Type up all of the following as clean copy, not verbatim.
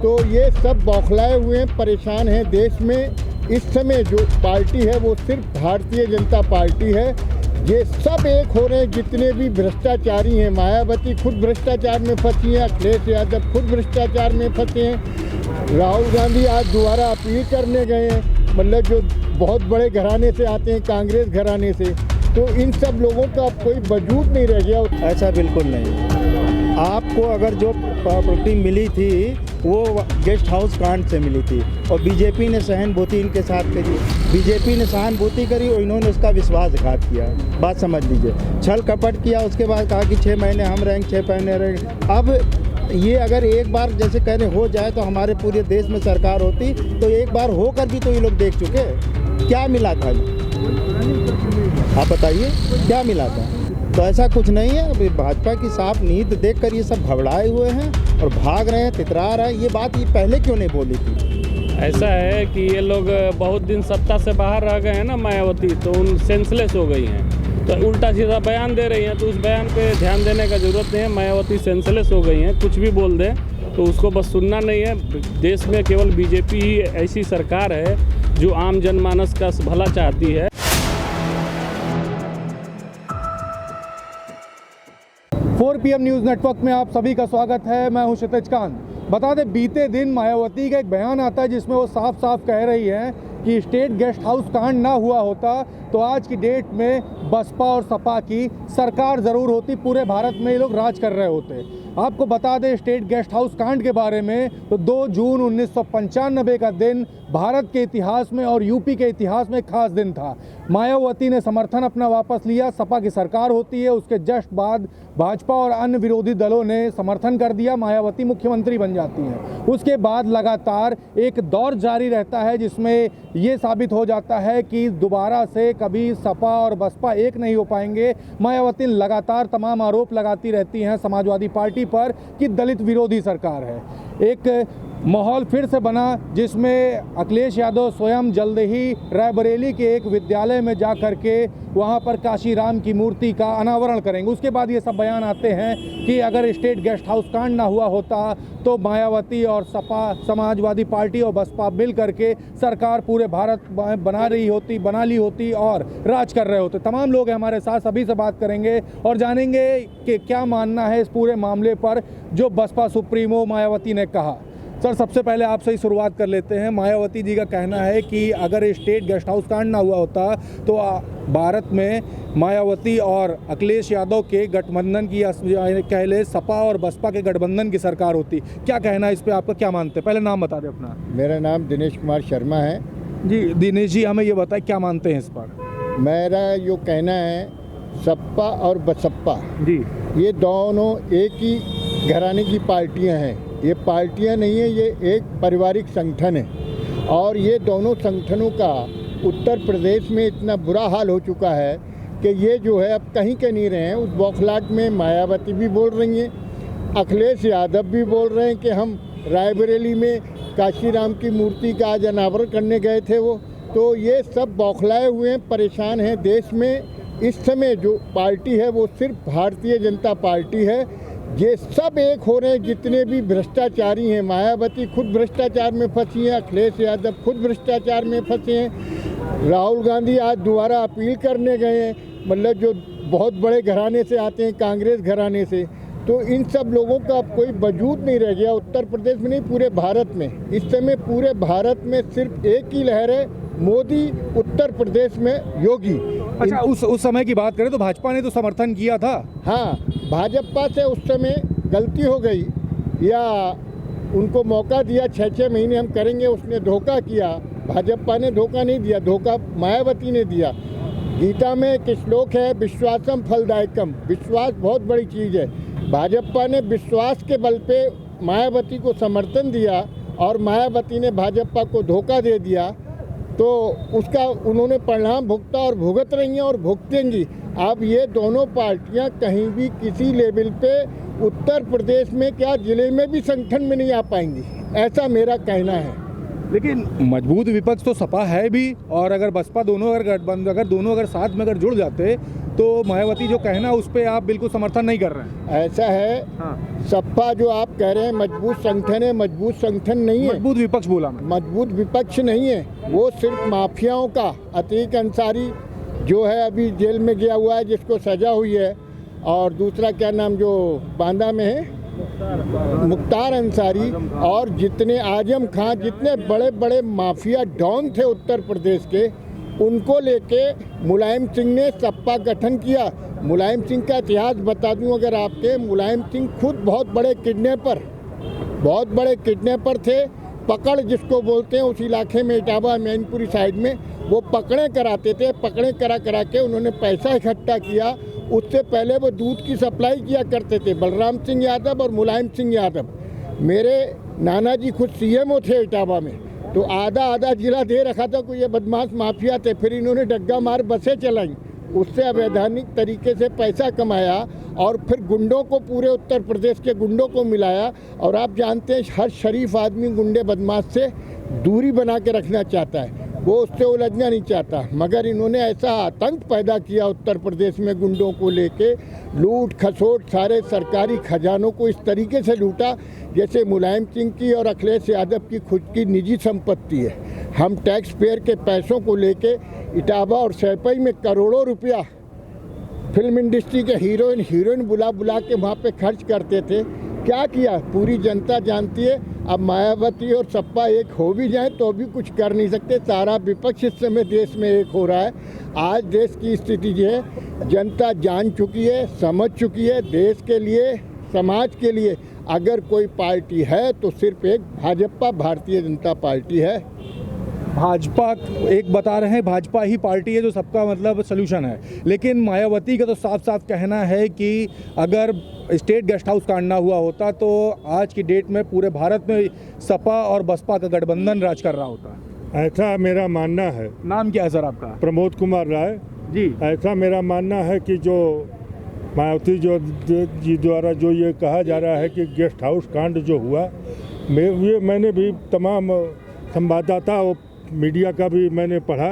तो ये सब बौखलाए हुए हैं, परेशान हैं। देश में इस समय जो पार्टी है वो सिर्फ भारतीय जनता पार्टी है। ये सब एक हो रहे हैं, जितने भी भ्रष्टाचारी हैं। मायावती खुद भ्रष्टाचार में फंसी हैं, अखिलेश यादव खुद भ्रष्टाचार में फंसे हैं, राहुल गांधी आज दोबारा अपील करने गए हैं, मतलब जो बहुत बड़े घराने से आते हैं, कांग्रेस घराने से। तो इन सब लोगों का अब कोई वजूद नहीं रह गया। ऐसा बिल्कुल नहीं। आपको अगर जो प्रॉपर्टी मिली थी वो गेस्ट हाउस कांड से मिली थी और बीजेपी ने सहानुभूति इनके साथ करी। बीजेपी ने सहानुभूति करी और इन्होंने उसका विश्वासघात किया। बात समझ लीजिए, छल कपट किया। उसके बाद कहा कि 6 महीने हम रहेंगे, 6 महीने रहेंगे। अब ये अगर एक बार जैसे कहने हो जाए तो हमारे पूरे देश में सरकार होती, तो एक बार होकर भी तो ये लोग देख चुके क्या मिला था। आप बताइए क्या मिला था। तो ऐसा कुछ नहीं है। अभी भाजपा की साफ नींद देखकर ये सब घबराए हुए हैं और भाग रहे हैं, तितरा रहे हैं। ये बात ये पहले क्यों नहीं बोली थी? ऐसा है कि ये लोग बहुत दिन सत्ता से बाहर रह गए हैं ना मायावती, तो उन सेंसलेस हो गई हैं, तो उल्टा सीधा बयान दे रही हैं। तो उस बयान पे ध्यान देने का ज़रूरत नहीं है। मायावती सेंसलेस हो गई हैं, कुछ भी बोल दें तो उसको बस सुनना नहीं है। देश में केवल बीजेपी ही ऐसी सरकार है जो आम जनमानस का भला चाहती है। 4 PM न्यूज़ नेटवर्क में आप सभी का स्वागत है। मैं हूं क्षितिज कांत। बता दें, बीते दिन मायावती का एक बयान आता है जिसमें वो साफ साफ कह रही हैं कि स्टेट गेस्ट हाउस कांड ना हुआ होता तो आज की डेट में बसपा और सपा की सरकार ज़रूर होती, पूरे भारत में ये लोग राज कर रहे होते। आपको बता दें स्टेट गेस्ट हाउस कांड के बारे में, तो 2 जून 1995 का दिन भारत के इतिहास में और यूपी के इतिहास में एक खास दिन था। मायावती ने समर्थन अपना वापस लिया, सपा की सरकार होती है। उसके जस्ट बाद भाजपा और अन्य विरोधी दलों ने समर्थन कर दिया, मायावती मुख्यमंत्री बन जाती हैं। उसके बाद लगातार एक दौर जारी रहता है जिसमें ये साबित हो जाता है कि दोबारा से कभी सपा और बसपा एक नहीं हो पाएंगे। मायावती लगातार तमाम आरोप लगाती रहती हैं समाजवादी पार्टी पर कि दलित विरोधी सरकार है। एक माहौल फिर से बना जिसमें अखिलेश यादव स्वयं जल्द ही रायबरेली के एक विद्यालय में जा कर के वहाँ पर काशी राम की मूर्ति का अनावरण करेंगे। उसके बाद ये सब बयान आते हैं कि अगर स्टेट गेस्ट हाउस कांड ना हुआ होता तो मायावती और सपा, समाजवादी पार्टी और बसपा मिल करके सरकार पूरे भारत बना ली होती और राज कर रहे होते। तमाम लोग हैं हमारे साथ, सभी से बात करेंगे और जानेंगे कि क्या मानना है इस पूरे मामले पर जो बसपा सुप्रीमो मायावती ने कहा। सर, सबसे पहले आपसे ही शुरुआत कर लेते हैं। मायावती जी का कहना है कि अगर स्टेट गेस्ट हाउस कांड ना हुआ होता तो भारत में मायावती और अखिलेश यादव के गठबंधन की, कह ले सपा और बसपा के गठबंधन की सरकार होती। क्या कहना है इस पर, आपका क्या मानते हैं? पहले नाम बता दें अपना। मेरा नाम दिनेश कुमार शर्मा है। जी दिनेश जी, हमें ये बताएं क्या मानते हैं इस पर? मेरा जो कहना है, सपा और बसपा जी, ये दोनों एक ही घराने की पार्टियां हैं। ये पार्टियां नहीं है, ये एक पारिवारिक संगठन है। और ये दोनों संगठनों का उत्तर प्रदेश में इतना बुरा हाल हो चुका है कि ये जो है अब कहीं के नहीं रहे हैं। उस बौखलाहट में मायावती भी बोल रही हैं, अखिलेश यादव भी बोल रहे हैं कि हम रायबरेली में काशी राम की मूर्ति का आज अनावरण करने गए थे वो। तो ये सब बौखलाए हुए हैं, परेशान हैं। देश में इस समय जो पार्टी है वो सिर्फ भारतीय जनता पार्टी है। ये सब एक हो रहे हैं, जितने भी भ्रष्टाचारी हैं। मायावती खुद भ्रष्टाचार में फंसी हैं, अखिलेश यादव खुद भ्रष्टाचार में फंसे हैं, राहुल गांधी आज दोबारा अपील करने गए हैं, मतलब जो बहुत बड़े घराने से आते हैं, कांग्रेस घराने से। तो इन सब लोगों का अब कोई वजूद नहीं रह गया, उत्तर प्रदेश में नहीं पूरे भारत में। इस समय पूरे भारत में सिर्फ एक ही लहर है, मोदी, उत्तर प्रदेश में योगी। अच्छा, उस समय की बात करें तो भाजपा ने तो समर्थन किया था। हाँ, भाजपा से उस समय गलती हो गई या उनको मौका दिया 6-6 महीने हम करेंगे, उसने धोखा किया। भाजपा ने धोखा नहीं दिया, धोखा मायावती ने दिया। गीता में एक श्लोक है, विश्वासम फलदायकम। विश्वास बहुत बड़ी चीज़ है। भाजपा ने विश्वास के बल पे मायावती को समर्थन दिया और मायावती ने भाजपा को धोखा दे दिया, तो उसका उन्होंने परिणाम भुगता और भुगत रही हैं और भुगतेंगी। अब ये दोनों पार्टियां कहीं भी किसी लेवल पे उत्तर प्रदेश में क्या जिले में भी संगठन में नहीं आ पाएंगी, ऐसा मेरा कहना है। लेकिन मजबूत विपक्ष तो सपा है भी, और अगर बसपा दोनों अगर साथ में अगर जुड़ जाते तो मायावती जो कहना उस पर आप बिल्कुल समर्थन नहीं कर रहे हैं। ऐसा है, हाँ, सपा जो आप कह रहे हैं मजबूत संगठन है, मजबूत संगठन नहीं है, मजबूत विपक्ष बोला मैं। मजबूत विपक्ष नहीं है। वो सिर्फ माफियाओं का, अतीक अंसारी जो है अभी जेल में गया हुआ है जिसको सजा हुई है, और दूसरा क्या नाम जो बांदा में है, मुख्तार अंसारी, और जितने आजम खां, जितने बड़े बड़े माफिया डॉन थे उत्तर प्रदेश के, उनको लेके मुलायम सिंह ने सपा गठन किया। मुलायम सिंह का इतिहास बता दूं अगर आपके, मुलायम सिंह खुद बहुत बड़े किडनैपर थे। पकड़ जिसको बोलते हैं उस इलाके में, इटावा मैनपुरी साइड में, वो पकड़े कराते थे। पकड़े करा के उन्होंने पैसा इकट्ठा किया। उससे पहले वो दूध की सप्लाई किया करते थे, बलराम सिंह यादव और मुलायम सिंह यादव। मेरे नाना जी खुद सीएमओ थे इटावा में, तो आधा जिला दे रखा था कोई ये बदमाश माफिया थे। फिर इन्होंने डग्गा मार बसें चलाई, उससे अवैधानिक तरीके से पैसा कमाया, और फिर गुंडों को, पूरे उत्तर प्रदेश के गुंडों को मिलाया। और आप जानते हैं हर शरीफ आदमी गुंडे बदमाश से दूरी बना के रखना चाहता है, वो उससे उलझना नहीं चाहता। मगर इन्होंने ऐसा आतंक पैदा किया उत्तर प्रदेश में गुंडों को लेके, लूट खसोट, सारे सरकारी खजानों को इस तरीके से लूटा जैसे मुलायम सिंह की और अखिलेश यादव की खुद की निजी संपत्ति है। हम टैक्स पेयर के पैसों को लेके इटावा और सैपई में करोड़ों रुपया फिल्म इंडस्ट्री के हीरोइन बुला के वहाँ पे खर्च करते थे। क्या किया पूरी जनता जानती है। अब मायावती और सपा एक हो भी जाए तो भी कुछ कर नहीं सकते। सारा विपक्ष इस समय देश में एक हो रहा है। आज देश की स्थिति जो है जनता जान चुकी है, समझ चुकी है। देश के लिए, समाज के लिए अगर कोई पार्टी है तो सिर्फ एक भाजपा, भारतीय जनता पार्टी है। भाजपा एक बता रहे हैं, भाजपा ही पार्टी है जो सबका मतलब सोल्यूशन है, लेकिन मायावती का तो साफ साफ कहना है कि अगर स्टेट गेस्ट हाउस कांड ना हुआ होता तो आज की डेट में पूरे भारत में सपा और बसपा का गठबंधन राज कर रहा होता। ऐसा मेरा मानना है। नाम क्या है सर आपका? प्रमोद कुमार राय जी। ऐसा मेरा मानना है कि जो मायावती जी द्वारा जो ये कहा जा रहा है कि गेस्ट हाउस कांड जो हुआ, मैंने भी तमाम संवाददाता और मीडिया का भी मैंने पढ़ा,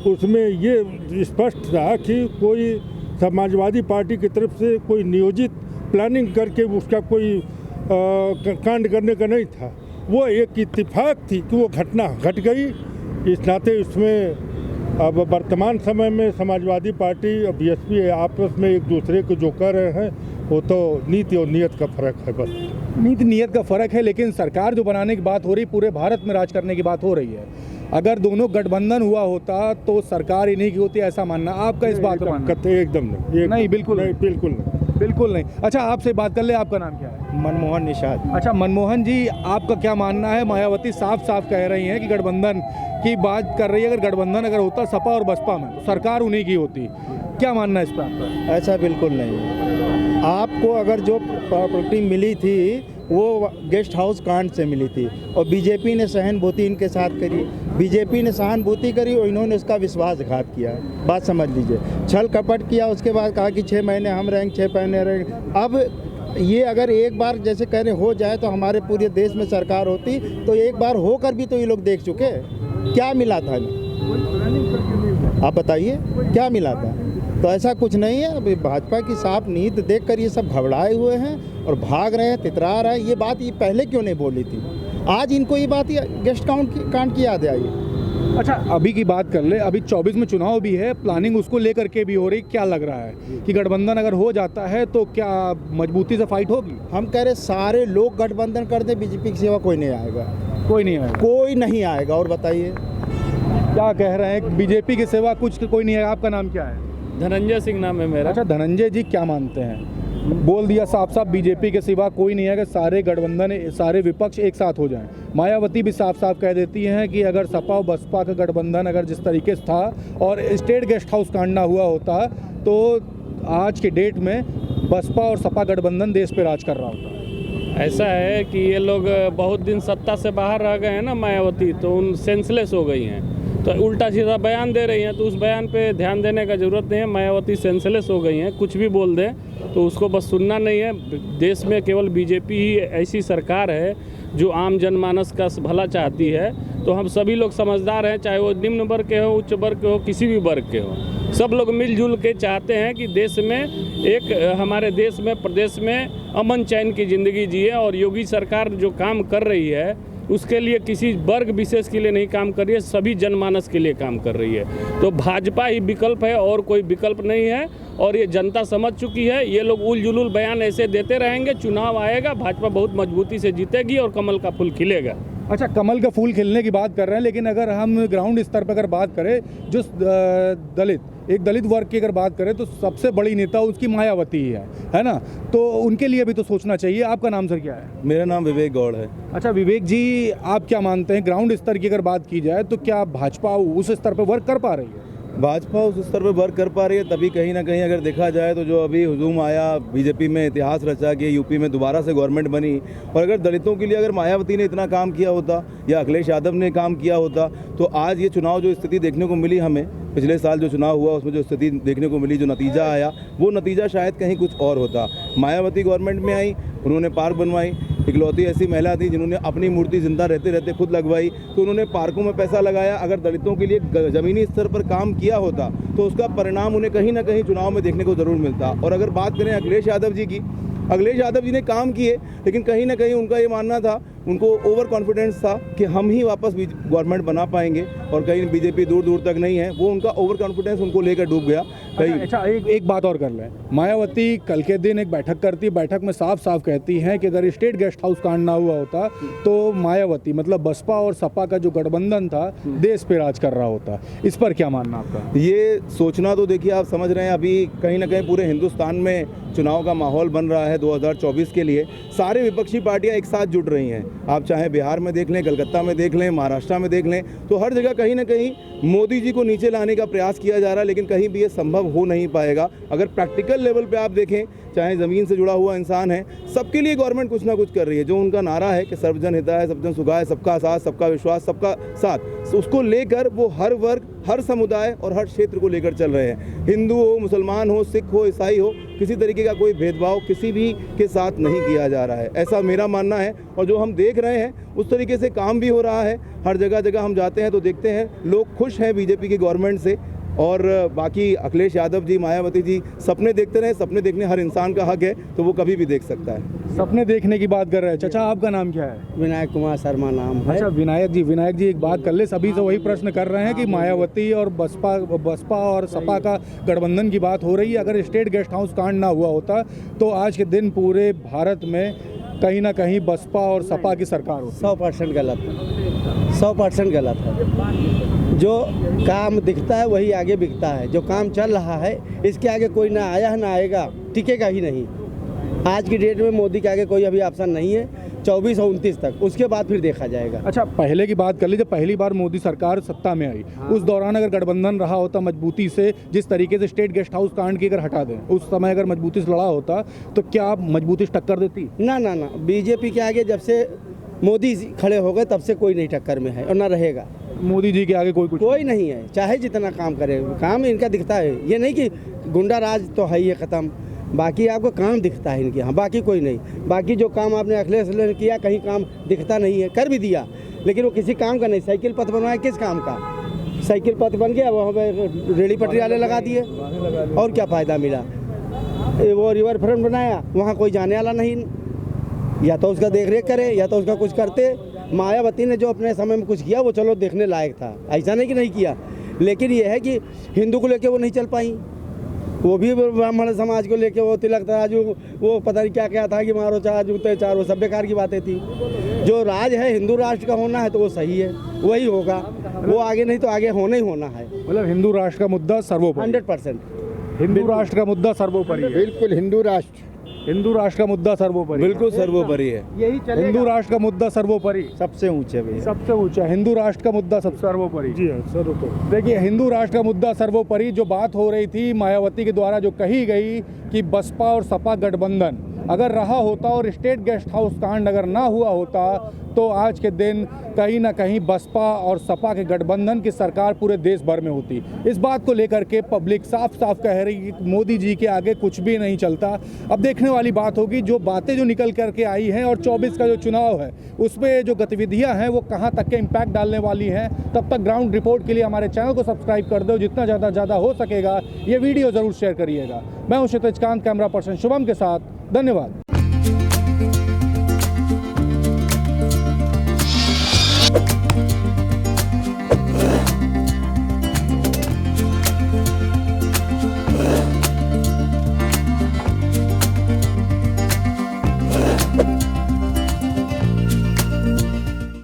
उसमें ये स्पष्ट रहा कि कोई समाजवादी पार्टी की तरफ से कोई नियोजित प्लानिंग करके उसका कोई कांड करने का नहीं था। वो एक इत्तेफाक थी कि वो घटना घट गई। इस नाते इसमें अब वर्तमान समय में समाजवादी पार्टी और बीएसपी आपस में एक दूसरे को जो कर रहे हैं वो तो नीति और नीयत का फर्क है। बस नीति नीयत का फर्क है, लेकिन सरकार जो बनाने की बात हो रही, पूरे भारत में राज करने की बात हो रही है। अगर दोनों गठबंधन हुआ होता तो सरकार इन्हीं की होती, ऐसा मानना आपका? इस बात को एकदम नहीं, बिल्कुल नहीं। अच्छा, आपसे बात कर ले, आपका नाम क्या है? मनमोहन निषाद। अच्छा मनमोहन जी, आपका क्या मानना है? मायावती साफ साफ कह रही हैं कि गठबंधन की बात कर रही है। अगर गठबंधन अगर होता सपा और बसपा में, सरकार उन्हीं की होती। क्या मानना है इस पर आपका? ऐसा बिल्कुल नहीं। आपको अगर जो प्रॉपर्टी मिली थी वो गेस्ट हाउस कांड से मिली थी, और बीजेपी ने सहानुभूति इनके साथ करी। बीजेपी ने सहानुभूति करी और इन्होंने उसका विश्वासघात किया। बात समझ लीजिए, छल कपट किया। उसके बाद कहा कि 6 महीने हम रहेंगे, 6 महीने रहेंगे। अब ये अगर एक बार जैसे कह रहे हो जाए तो हमारे पूरे देश में सरकार होती, तो एक बार होकर भी तो ये लोग देख चुके। क्या मिला था आप बताइए, क्या मिला था? तो ऐसा कुछ नहीं है। अभी भाजपा की साफ नीत देखकर ये सब घबराए हुए हैं और भाग रहे हैं, तितरा रहे हैं। ये बात ये पहले क्यों नहीं बोली थी? आज इनको ये बात गेस्ट कांड की याद आई। अच्छा, अभी की बात कर ले, अभी 24 में चुनाव भी है, प्लानिंग उसको लेकर के भी हो रही। क्या लग रहा है कि गठबंधन अगर हो जाता है तो क्या मजबूती से फाइट होगी? हम कह रहे सारे लोग गठबंधन कर दे, बीजेपी की सेवा कोई नहीं आएगा। कोई नहीं आएगा। और बताइए क्या कह रहे हैं? बीजेपी की सेवा कोई नहीं है। आपका नाम क्या है? धनंजय सिंह नाम है मेरा। अच्छा धनंजय जी, क्या मानते हैं? बोल दिया साफ साफ, बीजेपी के सिवा कोई नहीं है। अगर सारे गठबंधन, सारे विपक्ष एक साथ हो जाएं। मायावती भी साफ साफ कह देती हैं कि अगर सपा और बसपा का गठबंधन अगर जिस तरीके से था और स्टेट गेस्ट हाउस कांड ना हुआ होता तो आज के डेट में बसपा और सपा गठबंधन देश पे राज कर रहा होता। ऐसा है कि ये लोग बहुत दिन सत्ता से बाहर रह गए हैं ना मायावती, तो उन सेंसलेस हो गई हैं, तो उल्टा सीधा बयान दे रही हैं। तो उस बयान पे ध्यान देने का ज़रूरत नहीं है। मायावती सेंसलेस हो गई हैं, कुछ भी बोल दें तो उसको बस सुनना नहीं है। देश में केवल बीजेपी ही ऐसी सरकार है जो आम जनमानस का भला चाहती है। तो हम सभी लोग समझदार हैं, चाहे वो निम्न वर्ग के हो, उच्च वर्ग के हो, किसी भी वर्ग के हो। सब लोग मिलजुल के चाहते हैं कि देश में हमारे देश में प्रदेश में अमन चैन की ज़िंदगी जिए। और योगी सरकार जो काम कर रही है उसके लिए किसी वर्ग विशेष के लिए नहीं काम कर रही है, सभी जनमानस के लिए काम कर रही है। तो भाजपा ही विकल्प है और कोई विकल्प नहीं है। और ये जनता समझ चुकी है। ये लोग उल जुलूल बयान ऐसे देते रहेंगे, चुनाव आएगा, भाजपा बहुत मजबूती से जीतेगी और कमल का फूल खिलेगा। अच्छा, कमल का फूल खिलने की बात कर रहे हैं, लेकिन अगर हम ग्राउंड स्तर पर अगर बात करें, जो एक दलित वर्ग की अगर बात करें तो सबसे बड़ी नेता उसकी मायावती ही है ना? तो उनके लिए भी तो सोचना चाहिए। आपका नाम सर क्या है? मेरा नाम विवेक गौड़ है। अच्छा विवेक जी, आप क्या मानते हैं, ग्राउंड स्तर की अगर बात की जाए तो क्या भाजपा उस स्तर पर वर्क कर पा रही है? भाजपा उस स्तर पर वर्क कर पा रही है, तभी कहीं ना कहीं अगर देखा जाए तो जो अभी हुजूम आया बीजेपी में, इतिहास रचा कि यूपी में दोबारा से गवर्नमेंट बनी। और अगर दलितों के लिए अगर मायावती ने इतना काम किया होता या अखिलेश यादव ने काम किया होता तो आज ये चुनाव जो स्थिति देखने को मिली हमें, पिछले साल जो चुनाव हुआ उसमें जो स्थिति देखने को मिली, जो नतीजा आया, वो नतीजा शायद कहीं कुछ और होता। मायावती गवर्नमेंट में आई, उन्होंने पार्क बनवाई, इकलौती ऐसी महिला थी जिन्होंने अपनी मूर्ति जिंदा रहते रहते खुद लगवाई। तो उन्होंने पार्कों में पैसा लगाया। अगर दलितों के लिए ज़मीनी स्तर पर काम किया होता तो उसका परिणाम उन्हें कहीं ना कहीं चुनाव में देखने को ज़रूर मिलता। और अगर बात करें अखिलेश यादव जी की, अखिलेश यादव जी ने काम किए, लेकिन कहीं ना कहीं उनका ये मानना था, उनको ओवर कॉन्फिडेंस था कि हम ही वापस गवर्नमेंट बना पाएंगे और कहीं बीजेपी दूर दूर तक नहीं है। वो उनका ओवर कॉन्फिडेंस उनको लेकर डूब गया कहीं। अच्छा एक बात और कर लें, मायावती कल के दिन एक बैठक करती, बैठक में साफ साफ कहती हैं कि अगर स्टेट गेस्ट हाउस कांड ना हुआ होता तो मायावती मतलब बसपा और सपा का जो गठबंधन था देश पे राज कर रहा होता। इस पर क्या मानना आपका? ये सोचना तो देखिए, आप समझ रहे हैं अभी कहीं ना कहीं पूरे हिंदुस्तान में चुनाव का माहौल बन रहा है 2024 के लिए। सारे विपक्षी पार्टियां एक साथ जुट रही हैं। आप चाहे बिहार में देख लें, कलकत्ता में देख लें, महाराष्ट्र में देख लें, तो हर जगह कहीं ना कहीं मोदी जी को नीचे लाने का प्रयास किया जा रहा है। लेकिन कहीं भी ये संभव हो नहीं पाएगा। अगर प्रैक्टिकल लेवल पे आप देखें, चाहे ज़मीन से जुड़ा हुआ इंसान है, सबके लिए गवर्नमेंट कुछ ना कुछ कर रही है। जो उनका नारा है कि सर्वजन हिताय, सबजन सुखाय, सबका साथ, सबका विश्वास, सबका साथ, तो उसको लेकर वो हर वर्ग, हर समुदाय और हर क्षेत्र को लेकर चल रहे हैं। हिंदू हो, मुसलमान हो, सिख हो, ईसाई हो, किसी तरीके का कोई भेदभाव किसी भी के साथ नहीं किया जा रहा है, ऐसा मेरा मानना है। और जो हम देख रहे हैं उस तरीके से काम भी हो रहा है। हर जगह जगह हम जाते हैं तो देखते हैं लोग खुश हैं बीजेपी की गवर्नमेंट से। और बाकी अखिलेश यादव जी, मायावती जी सपने देखते रहे। सपने देखने हर इंसान का हक है, तो वो कभी भी देख सकता है। सपने देखने की बात कर रहे हैं। चाचा आपका नाम क्या है? विनायक कुमार शर्मा नाम है। अच्छा विनायक जी एक बात कर ले, सभी से वही प्रश्न कर रहे हैं कि मायावती और बसपा और सपा का गठबंधन की बात हो रही है। अगर स्टेट गेस्ट हाउस कांड ना हुआ होता तो आज के दिन पूरे भारत में कहीं ना कहीं बसपा और सपा की सरकार होती। 100% गलत है, 100% गलत है। जो काम दिखता है वही आगे बिकता है। जो काम चल रहा है इसके आगे कोई ना आया है ना आएगा, टिकेगा ही नहीं। आज की डेट में मोदी के आगे कोई अभी ऑप्शन नहीं है 24 और 29 तक, उसके बाद फिर देखा जाएगा। अच्छा पहले की बात कर लीजिए, पहली बार मोदी सरकार सत्ता में आई, उस दौरान अगर गठबंधन रहा होता मजबूती से, जिस तरीके से स्टेट गेस्ट हाउस कांड की अगर हटा दें, उस समय अगर मजबूती से लड़ा होता तो क्या आप मजबूती से टक्कर देती? ना ना ना, बीजेपी के आगे जब से मोदी खड़े हो गए तब से कोई नहीं टक्कर में है और ना रहेगा। मोदी जी के आगे कोई नहीं है, चाहे जितना काम करे, काम इनका दिखता है। ये नहीं कि गुंडा राज तो है ये ख़त्म, बाकी आपको काम दिखता है इनके यहाँ, बाकी कोई नहीं। बाकी जो काम आपने अखिलेश ने किया कहीं काम दिखता नहीं है, कर भी दिया लेकिन वो किसी काम का नहीं। साइकिल पथ बनवाया किस काम का? साइकिल पथ बन गया, वहाँ पे रेडी पटरी वाले लगा दिए और क्या फ़ायदा मिला? वो रिवर फ्रंट बनाया, वहाँ कोई जाने वाला नहीं, या तो उसका देख रेख करे या तो उसका कुछ करते। मायावती ने जो अपने समय में कुछ किया वो चलो देखने लायक था, ऐसा नहीं कि नहीं किया। लेकिन ये है कि हिंदू को लेके वो नहीं चल पाई, वो भी ब्राह्मण समाज को लेके वो तिलक तराजू, वो पता नहीं क्या क्या था कि मारो चार जूते चार, वो सब बेकार की बातें थी। जो राज है हिंदू राष्ट्र का होना है तो वो सही है, वही होगा, वो आगे नहीं तो आगे होना ही होना है। मतलब हिंदू राष्ट्र का मुद्दा सर्वोपरि, 100% हिंदू राष्ट्र का मुद्दा सर्वोपरि है। बिल्कुल हिंदू राष्ट्र का मुद्दा सर्वोपरि, बिल्कुल सर्वोपरि है। यही चलेगा। हिंदू राष्ट्र का मुद्दा सर्वोपरि, सबसे ऊंचे भी है। सबसे ऊंचा हिंदू राष्ट्र का मुद्दा सबसे सर्वोपरि। जी हाँ, सर्वोपरि। देखिए हिंदू राष्ट्र का मुद्दा सर्वोपरि, जो बात हो रही थी मायावती के द्वारा जो कही गई कि बसपा और सपा गठबंधन अगर रहा होता और स्टेट गेस्ट हाउस कांड अगर ना हुआ होता तो आज के दिन कहीं ना कहीं बसपा और सपा के गठबंधन की सरकार पूरे देश भर में होती। इस बात को लेकर के पब्लिक साफ साफ कह रही है कि मोदी जी के आगे कुछ भी नहीं चलता। अब देखने वाली बात होगी जो बातें जो निकल करके आई हैं और 24 का जो चुनाव है उसमें जो गतिविधियां हैं वो कहां तक के इम्पैक्ट डालने वाली हैं। तब तक ग्राउंड रिपोर्ट के लिए हमारे चैनल को सब्सक्राइब कर दो, जितना ज़्यादा हो सकेगा ये वीडियो ज़रूर शेयर करिएगा। मैं हूं क्षितिज कांत, कैमरा पर्सन शुभम के साथ। धन्यवाद।